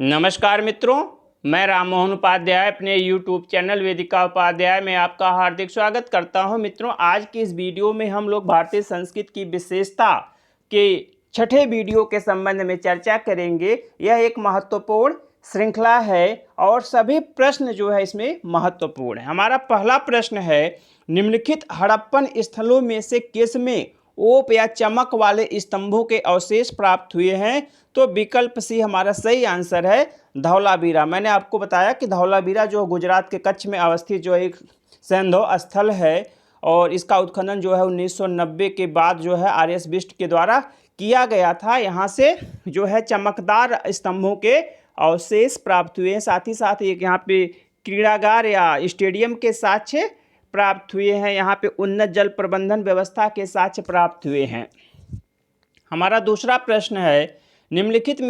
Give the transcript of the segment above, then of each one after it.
नमस्कार मित्रों, मैं राम मोहन उपाध्याय अपने YouTube चैनल वेदिका उपाध्याय में आपका हार्दिक स्वागत करता हूं। मित्रों, आज की इस वीडियो में हम लोग भारतीय संस्कृत की विशेषता के छठे वीडियो के संबंध में चर्चा करेंगे। यह एक महत्वपूर्ण श्रृंखला है और सभी प्रश्न जो है इसमें महत्वपूर्ण है। हमारा पहला प्रश्न है, निम्नलिखित हड़प्पन स्थलों में से किस में ओप या चमक वाले स्तंभों के अवशेष प्राप्त हुए हैं? तो विकल्प सी हमारा सही आंसर है, धौलावीरा। मैंने आपको बताया कि धौलावीरा जो गुजरात के कच्छ में अवस्थित जो एक सैंधव स्थल है और इसका उत्खनन जो है 1990 के बाद जो है आर.एस. बिष्ट के द्वारा किया गया था। यहाँ से जो है चमकदार स्तंभों के अवशेष प्राप्त हुए हैं। साथ ही साथ एक यहाँ पे क्रीड़ागार या स्टेडियम के साक्ष्य प्राप्त हुए हैं। यहाँ पे उन्नत जल प्रबंधन व्यवस्था के साक्ष्य प्राप्त हुए हैं। हमारा दूसरा प्रश्न है, निम्नलिखित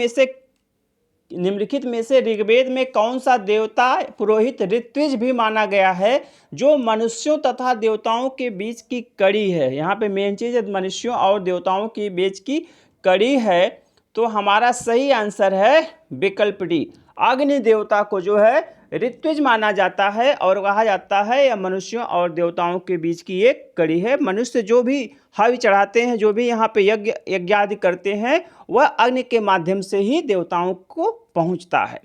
में से ऋग्वेद में कौन सा देवता पुरोहित ऋत्विज भी माना गया है जो मनुष्यों तथा देवताओं के बीच की कड़ी है? यहाँ पे मेन चीज मनुष्यों और देवताओं के बीच की कड़ी है। तो हमारा सही आंसर है विकल्प डी, अग्नि देवता को जो है ऋत्विज माना जाता है और कहा जाता है यह मनुष्यों और देवताओं के बीच की एक कड़ी है। मनुष्य जो भी हवि चढ़ाते हैं, जो भी यहाँ पे यज्ञ आदि करते हैं, वह अग्नि के माध्यम से ही देवताओं को पहुँचता है।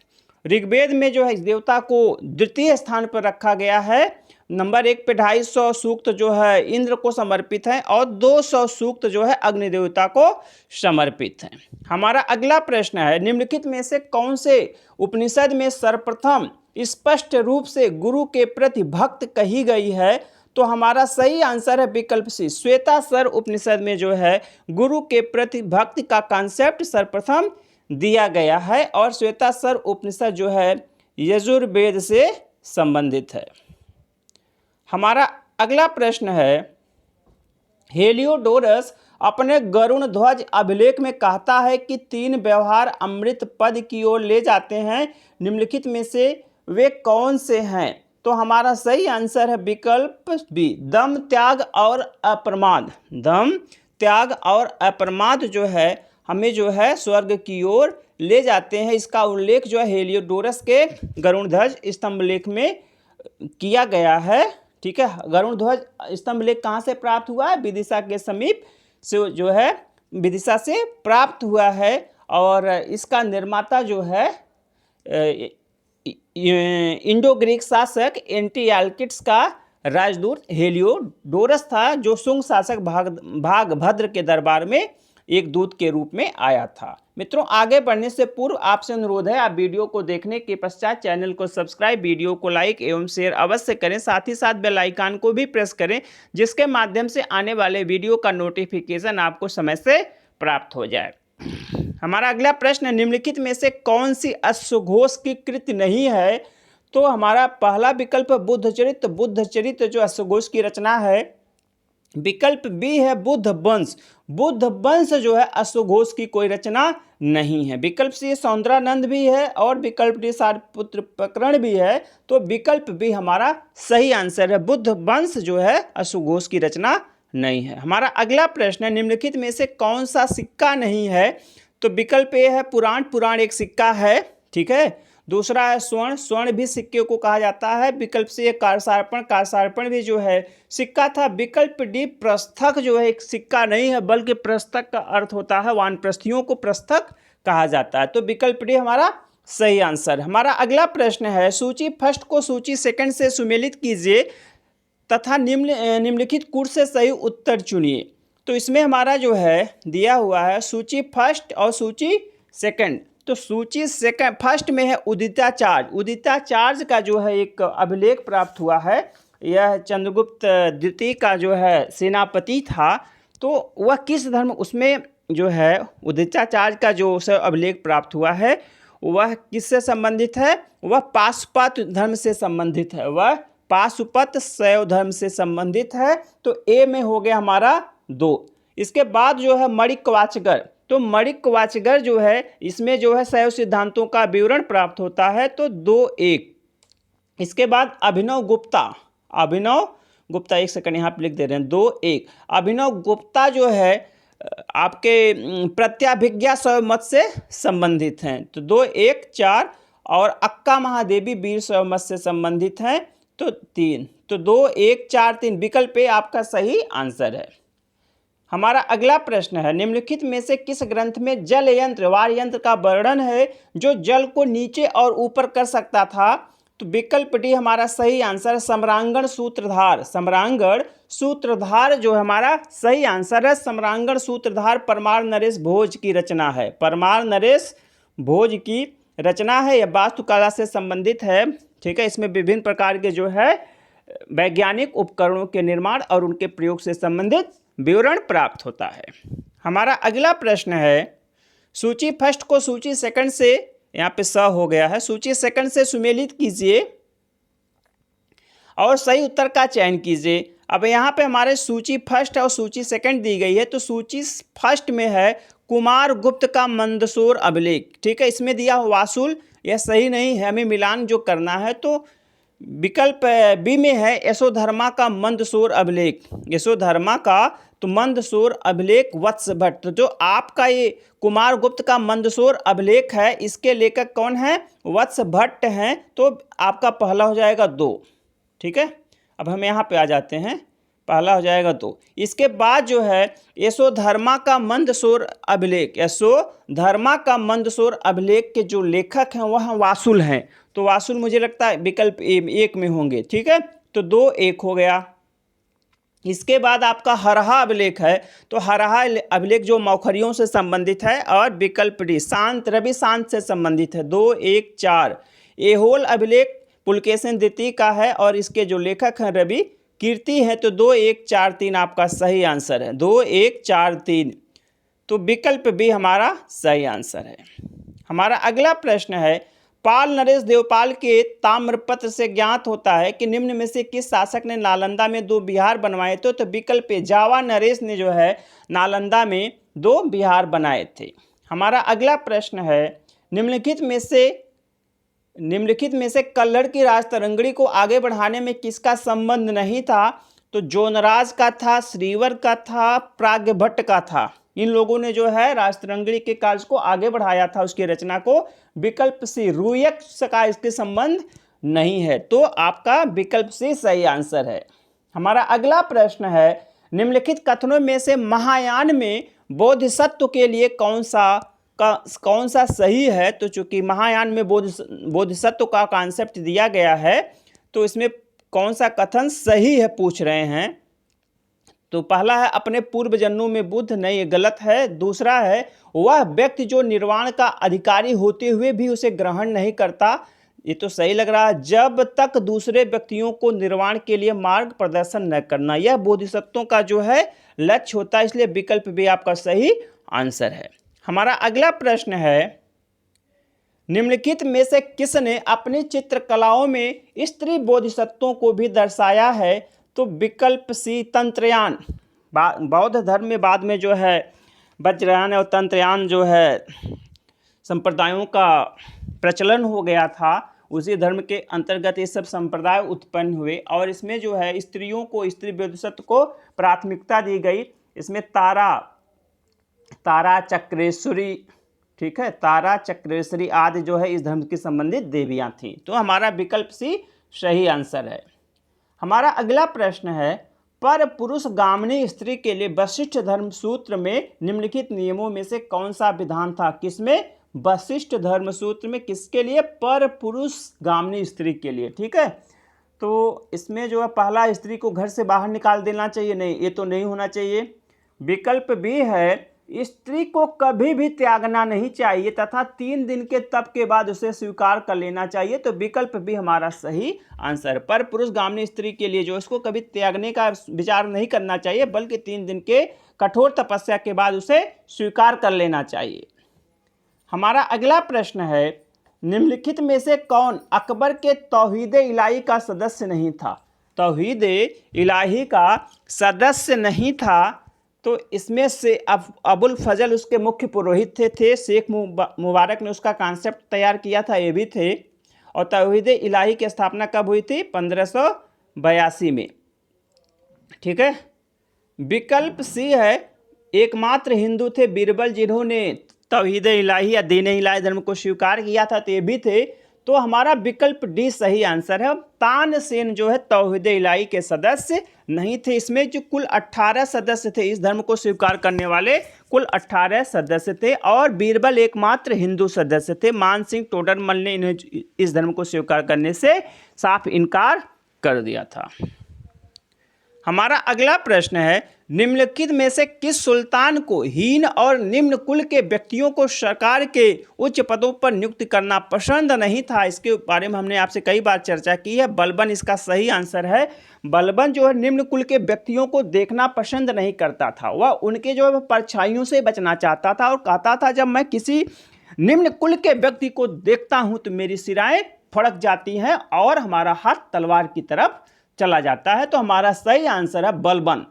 ऋग्वेद में जो है इस देवता को द्वितीय स्थान पर रखा गया है। नंबर 1 पे 250 सूक्त जो है इंद्र को समर्पित है और 200 सूक्त जो है अग्नि देवता को समर्पित है। हमारा अगला प्रश्न है, निम्नलिखित में से कौन से उपनिषद में सर्वप्रथम स्पष्ट रूप से गुरु के प्रति भक्त कही गई है? तो हमारा सही आंसर है विकल्प सी, श्वेताश्वर उपनिषद में जो है गुरु के प्रति भक्ति का कॉन्सेप्ट सर्वप्रथम दिया गया है और श्वेताश्वर उपनिषद जो है यजुर्वेद से संबंधित है। हमारा अगला प्रश्न है, हेलियोडोरस अपने गरुण ध्वज अभिलेख में कहता है कि 3 व्यवहार अमृत पद की ओर ले जाते हैं। निम्नलिखित में से वे कौन से हैं? तो हमारा सही आंसर है विकल्प बी, दम त्याग और अप्रमाद। दम त्याग और अप्रमाद जो है हमें जो है स्वर्ग की ओर ले जाते हैं। इसका उल्लेख जो है हेलियोडोरस के गरुण ध्वज स्तंभ लेख में किया गया है। ठीक है, गरुण ध्वज स्तंभ लेख कहाँ से प्राप्त हुआ है? विदिशा के समीप से जो है विदिशा से प्राप्त हुआ है और इसका निर्माता जो है इंडो ग्रीक शासक एंटियाल्किड्स का राजदूत हेलियोडोरस था, जो शुंग शासक भागभद्र के दरबार में एक दूत के रूप में आया था। मित्रों, आगे बढ़ने से पूर्व आपसे अनुरोध है, आप वीडियो को देखने के पश्चात चैनल को सब्सक्राइब, वीडियो को लाइक एवं शेयर अवश्य करें। साथ ही साथ बेल आइकन को भी प्रेस करें, जिसके माध्यम से आने वाले वीडियो का नोटिफिकेशन आपको समय से प्राप्त हो जाए। हमारा अगला प्रश्न, निम्नलिखित में से कौन सी अश्वघोष की कृति नहीं है? तो हमारा पहला विकल्प बुद्धचरित। बुद्धचरित जो अश्वघोष की रचना है। विकल्प बी है बुद्ध वंश। बुद्ध वंश जो है अश्वघोष की कोई रचना नहीं है। विकल्प सी सौंदरानंद भी है और विकल्प डी सारपुत्र प्रकरण भी है। तो विकल्प बी हमारा सही आंसर है, बुद्ध वंश जो है अश्वघोष की रचना नहीं है। हमारा अगला प्रश्न है, निम्नलिखित में से कौन सा सिक्का नहीं है? तो विकल्प ए है पुराण। पुराण एक सिक्का है। ठीक है, दूसरा है स्वर्ण। स्वर्ण भी सिक्के को कहा जाता है। विकल्प से कारसार्पण। कारसार्पण भी जो है सिक्का था। विकल्प डी प्रस्थक जो है एक सिक्का नहीं है, बल्कि प्रस्थक का अर्थ होता है वानप्रस्थियों को प्रस्थक कहा जाता है। तो विकल्प डी हमारा सही आंसर। हमारा अगला प्रश्न है, सूची फर्स्ट को सूची सेकंड से सुमेलित कीजिए तथा निम्नलिखित कूट से सही उत्तर चुनिए। तो इसमें हमारा जो है दिया हुआ है सूची फर्स्ट और सूची सेकंड। तो सूची सेकंड फर्स्ट में है उदिताचार्य। उदिताचार्य का जो है एक अभिलेख प्राप्त हुआ है। यह चंद्रगुप्त द्वितीय का जो है सेनापति था। तो वह किस धर्म, उसमें जो है उदिताचार्य का जो अभिलेख प्राप्त हुआ है वह किससे संबंधित है? वह पाशुपत धर्म से संबंधित है। वह पाशुपत शैव धर्म से संबंधित है। तो ए में हो गया हमारा 2। इसके बाद जो है मणिकवाचगर। तो मणिकवाचगर जो है इसमें जो है शैव सिद्धांतों का विवरण प्राप्त होता है। तो 2-1। इसके बाद अभिनव गुप्ता। अभिनव गुप्ता, एक सेकंड यहाँ पे लिख दे रहे हैं, 2-1। अभिनव गुप्ता जो है आपके प्रत्याभिज्ञा शैव मत से संबंधित हैं। तो 2, 1, 4 और अक्का महादेवी वीर शैव मत से संबंधित हैं तो 3। तो 2, 1, 4, 3 विकल्प ए आपका सही आंसर है। हमारा अगला प्रश्न है, निम्नलिखित में से किस ग्रंथ में जल यंत्र वार यंत्र का वर्णन है जो जल को नीचे और ऊपर कर सकता था? तो विकल्प डी हमारा सही आंसर है, सम्रांगण सूत्रधार। सम्रांगण सूत्रधार जो हमारा सही आंसर है। सम्रांगण सूत्रधार परमार नरेश भोज की रचना है। परमार नरेश भोज की रचना है। यह वास्तुकला से संबंधित है। ठीक है, इसमें विभिन्न प्रकार के जो है वैज्ञानिक उपकरणों के निर्माण और उनके प्रयोग से संबंधित विवरण प्राप्त होता है। हमारा अगला प्रश्न है, सूची फर्स्ट को सूची सेकंड से, यहाँ पे स हो गया है, सूची सेकंड से सुमेलित कीजिए और सही उत्तर का चयन कीजिए। अब यहाँ पे हमारे सूची फर्स्ट और सूची सेकंड दी गई है। तो सूची फर्स्ट में है कुमार गुप्त का मंदसौर अभिलेख। ठीक है, इसमें दिया वासुल, यह सही नहीं है, हमें मिलान जो करना है। तो विकल्प बी में है यशोधर्मा का मंदसौर अभिलेख। यशोधर्मा का तो मंदसौर अभिलेख वत्स भट्ट। तो जो आपका ये कुमार गुप्त का मंदसौर अभिलेख है, इसके लेखक कौन है? वत्स भट्ट हैं। तो आपका पहला हो जाएगा 2। ठीक है, अब हम यहाँ पे आ जाते हैं, पहला हो जाएगा 2। इसके बाद जो है यशोधर्मा का मंदसौर अभिलेख, यशोधर्मा का मंदसौर अभिलेख के जो लेखक हैं वह वासुल हैं। तो वासुल मुझे लगता है विकल्प 1 में होंगे। ठीक है, तो 2, 1 हो गया। इसके बाद आपका हरहा अभिलेख है। तो हरहा अभिलेख जो मौखरियों से संबंधित है और विकल्प डी शांत रवि शांत से संबंधित है। 2, 1, 4। एहोल अभिलेख पुलकेशिन द्वितीय का है और इसके जो लेखक हैं रवि कीर्ति है। तो 2, 1, 4, 3 आपका सही आंसर है। 2, 1, 4, 3। तो विकल्प बी हमारा सही आंसर है। हमारा अगला प्रश्न है, पाल नरेश देवपाल के ताम्रपत्र से ज्ञात होता है कि निम्न में से किस शासक ने नालंदा में 2 विहार बनवाए थे? तो विकल्प ए जावा नरेश ने जो है नालंदा में 2 विहार बनाए थे। हमारा अगला प्रश्न है, निम्नलिखित में से कल्हड़ की राजतरंगड़ी को आगे बढ़ाने में किसका संबंध नहीं था? तो जोनराज का था, श्रीवर का था, प्राग्यभट्ट का था। इन लोगों ने जो है राजतरंगड़ी के कार्य को आगे बढ़ाया था, उसकी रचना को। विकल्प सी रूयक्ष का इसके संबंध नहीं है। तो आपका विकल्प सी सही आंसर है। हमारा अगला प्रश्न है, निम्नलिखित कथनों में से महायान में बोधिसत्व के लिए कौन सा सही है? तो चूंकि महायान में बोधिसत्व का कॉन्सेप्ट दिया गया है, तो इसमें कौन सा कथन सही है पूछ रहे हैं। तो पहला है अपने पूर्व जन्मों में बुद्ध, नहीं ये गलत है। दूसरा है वह व्यक्ति जो निर्वाण का अधिकारी होते हुए भी उसे ग्रहण नहीं करता, ये तो सही लग रहा है। जब तक दूसरे व्यक्तियों को निर्वाण के लिए मार्ग प्रदर्शन न करना, यह बोधिसत्वों का जो है लक्ष्य होता है, इसलिए विकल्प भी आपका सही आंसर है। हमारा अगला प्रश्न है, निम्नलिखित में से किसने अपनी चित्रकलाओं में स्त्री बोधिसत्वों को भी दर्शाया है? तो विकल्प सी तंत्रयान। बौद्ध धर्म में बाद में जो है वज्रयान और तंत्रयान जो है संप्रदायों का प्रचलन हो गया था, उसी धर्म के अंतर्गत ये सब संप्रदाय उत्पन्न हुए और इसमें जो है स्त्रियों को, स्त्री बोधिसत्व को प्राथमिकता दी गई। इसमें तारा चक्रेश्वरी, ठीक है, तारा चक्रेश्वरी आदि जो है इस धर्म की संबंधित देवियां थीं। तो हमारा विकल्प सी सही आंसर है। हमारा अगला प्रश्न है, पर पुरुष गामिनी स्त्री के लिए वशिष्ठ धर्म सूत्र में निम्नलिखित नियमों में से कौन सा विधान था? किसमें? वशिष्ठ धर्म सूत्र में। किसके लिए? पर पुरुष गामिनी स्त्री के लिए। ठीक है, तो इसमें जो है पहला स्त्री को घर से बाहर निकाल देना चाहिए, नहीं ये तो नहीं होना चाहिए। विकल्प बी है स्त्री को कभी भी त्यागना नहीं चाहिए तथा 3 दिन के तप के बाद उसे स्वीकार कर लेना चाहिए। तो विकल्प भी हमारा सही आंसर। पर पुरुष गामिनी स्त्री के लिए जो इसको कभी त्यागने का विचार नहीं करना चाहिए, बल्कि 3 दिन के कठोर तपस्या के बाद उसे स्वीकार कर लेना चाहिए। हमारा अगला प्रश्न है, निम्नलिखित में से कौन अकबर के तौहीद इलाही का सदस्य नहीं था? तौहीद इलाही का सदस्य नहीं था, तो इसमें से अबुल फजल उसके मुख्य पुरोहित थे। शेख मुबारक ने उसका कॉन्सेप्ट तैयार किया था, ये भी थे। और तौहीद इलाही की स्थापना कब हुई थी? 1582 में। ठीक है, विकल्प सी है एकमात्र हिंदू थे बीरबल जिन्होंने तौहीद इलाही या दीन इलाही धर्म को स्वीकार किया था, तो ये भी थे। तो हमारा विकल्प डी सही आंसर है। तानसेन जो है तौहीद इलाही के सदस्य नहीं थे। इसमें जो कुल 18 सदस्य थे, इस धर्म को स्वीकार करने वाले कुल 18 सदस्य थे, और बीरबल एकमात्र हिंदू सदस्य थे। मान सिंह टोडरमल ने इन्हें इस धर्म को स्वीकार करने से साफ इनकार कर दिया था। हमारा अगला प्रश्न है, निम्नलिखित में से किस सुल्तान को हीन और निम्न कुल के व्यक्तियों को सरकार के उच्च पदों पर नियुक्त करना पसंद नहीं था? इसके बारे में हमने आपसे कई बार चर्चा की है। बलबन इसका सही आंसर है। बलबन जो है निम्न कुल के व्यक्तियों को देखना पसंद नहीं करता था। वह उनके जो है परछाइयों से बचना चाहता था और कहता था, जब मैं किसी निम्न कुल के व्यक्ति को देखता हूं तो मेरी सिराएं फड़क जाती हैं और हमारा हाथ तलवार की तरफ चला जाता है। तो हमारा सही आंसर है बलबन।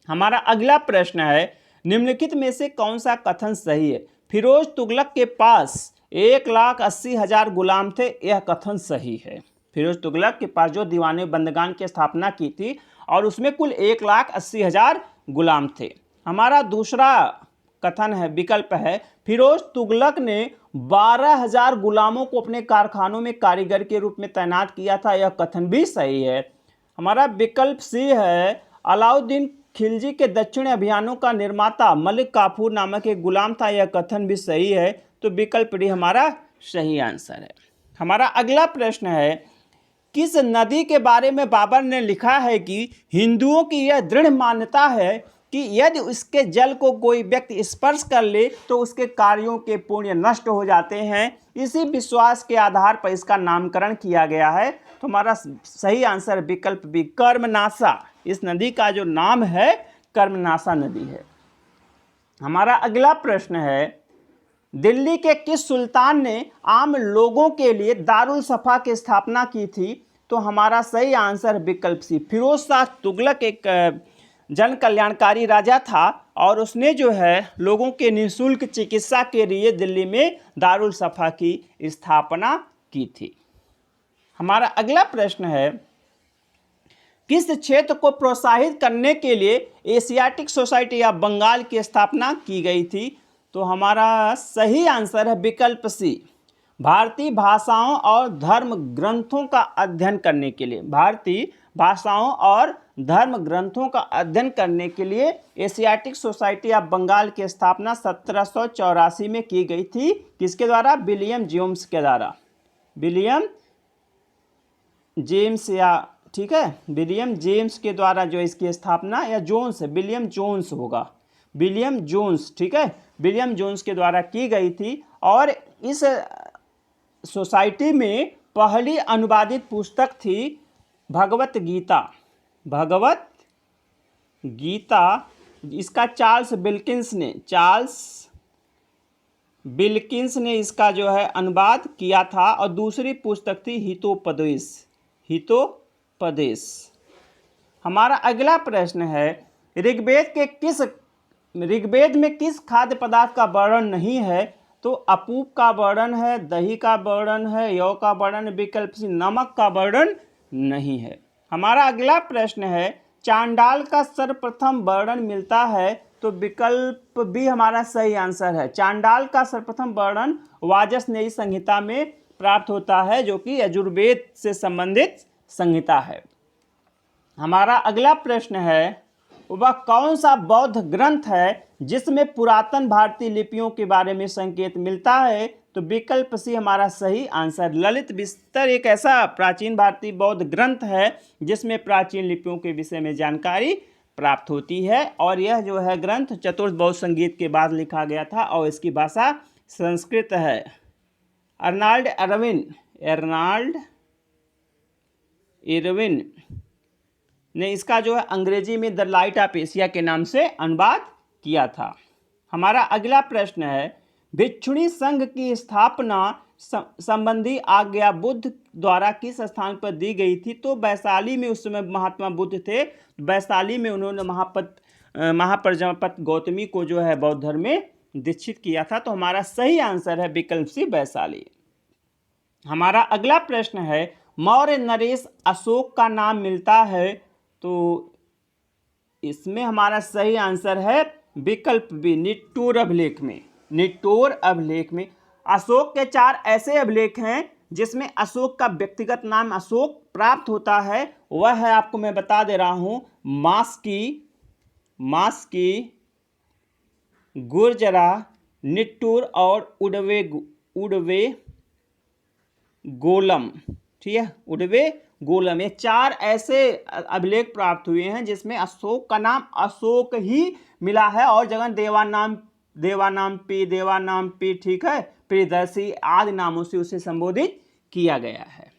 हमारा अगला प्रश्न है, निम्नलिखित में से कौन सा कथन सही है? फिरोज तुगलक के पास 1,80,000 गुलाम थे, यह कथन सही है। फिरोज तुगलक के पास जो दीवाने बंदगान की स्थापना की थी और उसमें कुल 1,80,000 गुलाम थे। हमारा दूसरा कथन है, विकल्प है, फिरोज तुगलक ने 12,000 गुलामों को अपने कारखानों में कारीगर के रूप में तैनात किया था, यह कथन भी सही है। हमारा विकल्प सी है, अलाउद्दीन खिलजी के दक्षिणी अभियानों का निर्माता मलिक काफूर नामक एक गुलाम था, यह कथन भी सही है। तो विकल्प डी हमारा सही आंसर है। हमारा अगला प्रश्न है, किस नदी के बारे में बाबर ने लिखा है कि हिंदुओं की यह दृढ़ मान्यता है कि यदि उसके जल को कोई व्यक्ति स्पर्श कर ले तो उसके कार्यों के पुण्य नष्ट हो जाते हैं। इसी विश्वास के आधार पर इसका नामकरण किया गया है। तो हमारा सही आंसर विकल्प बी, कर्मनाशा। इस नदी का जो नाम है कर्मनाशा नदी है। हमारा अगला प्रश्न है, दिल्ली के किस सुल्तान ने आम लोगों के लिए दारुल सफा की स्थापना की थी? तो हमारा सही आंसर विकल्प सी, फिरोज शाह तुगलक एक जन कल्याणकारी राजा था और उसने जो है लोगों के निःशुल्क चिकित्सा के लिए दिल्ली में दारुल सफा की स्थापना की थी। हमारा अगला प्रश्न है, किस क्षेत्र को प्रोत्साहित करने के लिए एशियाटिक सोसाइटी या बंगाल की स्थापना की गई थी? तो हमारा सही आंसर है विकल्प सी, भारतीय भाषाओं और धर्म ग्रंथों का अध्ययन करने के लिए। भारतीय भाषाओं और धर्म ग्रंथों का अध्ययन करने के लिए एशियाटिक सोसाइटी ऑफ बंगाल की स्थापना 1784 में की गई थी। किसके द्वारा? विलियम जेम्स के द्वारा। विलियम जेम्स, या ठीक है, विलियम जेम्स के द्वारा जो इसकी स्थापना, या जोन्स है, विलियम जोन्स होगा, विलियम जोन्स, ठीक है, विलियम जोन्स के द्वारा की गई थी। और इस सोसाइटी में पहली अनुवादित पुस्तक थी भगवत गीता। भगवत गीता, इसका चार्ल्स बिल्किंस ने इसका जो है अनुवाद किया था। और दूसरी पुस्तक थी हितोपदेश। हमारा अगला प्रश्न है, ऋग्वेद में किस खाद्य पदार्थ का वर्णन नहीं है? तो अपूप का वर्णन है, दही का वर्णन है, यौ का वर्णन, विकल्प सी नमक का वर्णन नहीं है। हमारा अगला प्रश्न है, चांडाल का सर्वप्रथम वर्णन मिलता है? तो विकल्प भी हमारा सही आंसर है। चांडाल का सर्वप्रथम वर्णन वाजसनेयी संहिता में प्राप्त होता है, जो कि यजुर्वेद से संबंधित संहिता है। हमारा अगला प्रश्न है, वह कौन सा बौद्ध ग्रंथ है जिसमें पुरातन भारतीय लिपियों के बारे में संकेत मिलता है? तो विकल्प सी हमारा सही आंसर। ललित विस्तर एक ऐसा प्राचीन भारतीय बौद्ध ग्रंथ है जिसमें प्राचीन लिपियों के विषय में जानकारी प्राप्त होती है। और यह जो है ग्रंथ चतुर्थ बौद्ध संगीत के बाद लिखा गया था और इसकी भाषा संस्कृत है। अर्नाल्ड इरविन ने इसका जो है अंग्रेजी में द लाइट ऑफ एशिया के नाम से अनुवाद किया था। हमारा अगला प्रश्न है, भिक्षुणी संघ की स्थापना संबंधी आज्ञा बुद्ध द्वारा किस स्थान पर दी गई थी? तो वैशाली में उस समय महात्मा बुद्ध थे। वैशाली में उन्होंने महाप्रजापति गौतमी को जो है बौद्ध धर्म में दीक्षित किया था। तो हमारा सही आंसर है विकल्प सी, वैशाली। हमारा अगला प्रश्न है, मौर्य नरेश अशोक का नाम मिलता है? तो इसमें हमारा सही आंसर है विकल्प बी, निट्टूर अभिलेख में। निट्टूर अभिलेख में अशोक के 4 ऐसे अभिलेख हैं जिसमें अशोक का व्यक्तिगत नाम अशोक प्राप्त होता है। वह है, आपको मैं बता दे रहा हूं, मास्की, गुर्जरा, निट्टूर और उडवे गोलम। ठीक है, उडवे गोलम, ये 4 ऐसे अभिलेख प्राप्त हुए हैं जिसमें अशोक का नाम अशोक ही मिला है और जगह देवानाम पी, ठीक है, प्रियदर्शी आदि नामों से उसे संबोधित किया गया है।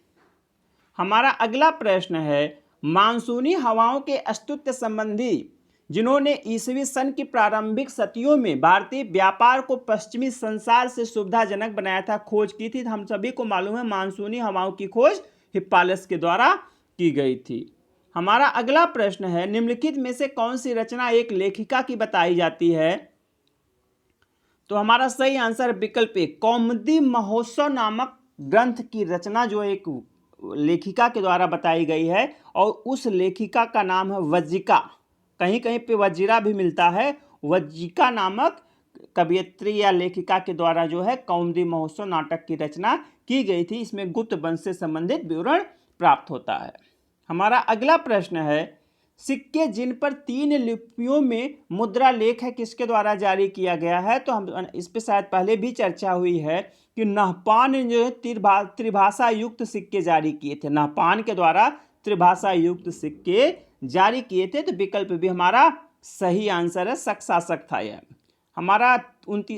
हमारा अगला प्रश्न है, मानसूनी हवाओं के अस्तित्व संबंधी जिन्होंने ईसवी सन की प्रारंभिक सदियों में भारतीय व्यापार को पश्चिमी संसार से सुविधाजनक बनाया था, खोज की थी। हम सभी को मालूम है मानसूनी हवाओं की खोज हिप्पालस के द्वारा की गई थी। हमारा अगला प्रश्न है, निम्नलिखित में से कौन सी रचना एक लेखिका की बताई जाती है? तो हमारा सही आंसर विकल्प ए, कौमुदी महोत्सव नामक ग्रंथ की रचना जो एक लेखिका के द्वारा बताई गई है और उस लेखिका का नाम है वज्जिका। कहीं कहीं पे वज्जिरा भी मिलता है। वज्जिका नामक कवयित्री या लेखिका के द्वारा जो है कौमुदी महोत्सव नाटक की रचना की गई थी। इसमें गुप्त वंश से संबंधित विवरण प्राप्त होता है। हमारा अगला प्रश्न है, सिक्के जिन पर 3 लिपियों में मुद्रा लेख है किसके द्वारा जारी किया गया है? तो हम इस पे शायद पहले भी चर्चा हुई है कि नहपान ने जो है त्रिभाषा युक्त सिक्के जारी किए थे। नहपान के द्वारा त्रिभाषा युक्त सिक्के जारी किए थे। तो विकल्प भी हमारा सही आंसर है, शक शासक था यह। हमारा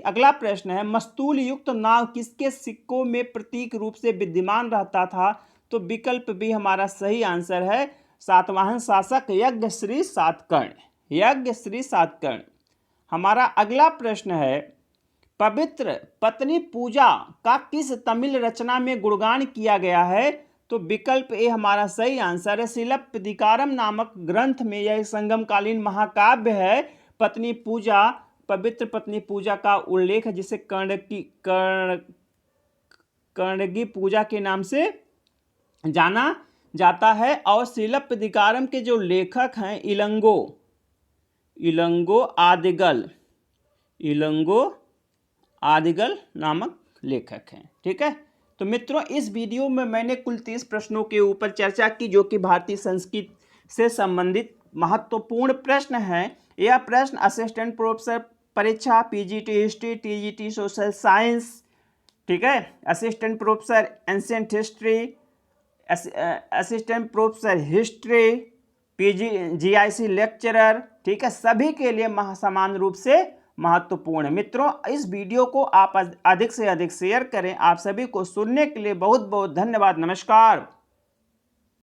अगला प्रश्न है, मस्तूल युक्त नाव किसके सिक्कों में प्रतीक रूप से विद्यमान रहता था? तो विकल्प भी हमारा सही आंसर है, सातवाहन शासक यज्ञश्री सातकर्ण। हमारा अगला प्रश्न है, पवित्र पत्नी पूजा का किस तमिल रचना में गुणगान किया गया है? तो विकल्प ए हमारा सही आंसर है, शिलप्पदिकारम नामक ग्रंथ में। यह संगमकालीन महाकाव्य है पवित्र पत्नी पूजा का उल्लेख है, जिसे कर्णगी पूजा के नाम से जाना जाता है। और शिलप्पदिकारम के जो लेखक हैं इलंगो आदिगल नामक लेखक हैं। ठीक है, तो मित्रों इस वीडियो में मैंने कुल 30 प्रश्नों के ऊपर चर्चा की जो कि भारतीय संस्कृति से संबंधित महत्वपूर्ण प्रश्न हैं। यह प्रश्न असिस्टेंट प्रोफेसर परीक्षा, PGT history, TGT social science, ठीक है, assistant professor ancient history, assistant professor history, GIC lecturer, ठीक है, सभी के लिए समान रूप से महत्वपूर्ण है। मित्रों इस वीडियो को आप अधिक से अधिक शेयर करें। आप सभी को सुनने के लिए बहुत बहुत धन्यवाद। नमस्कार।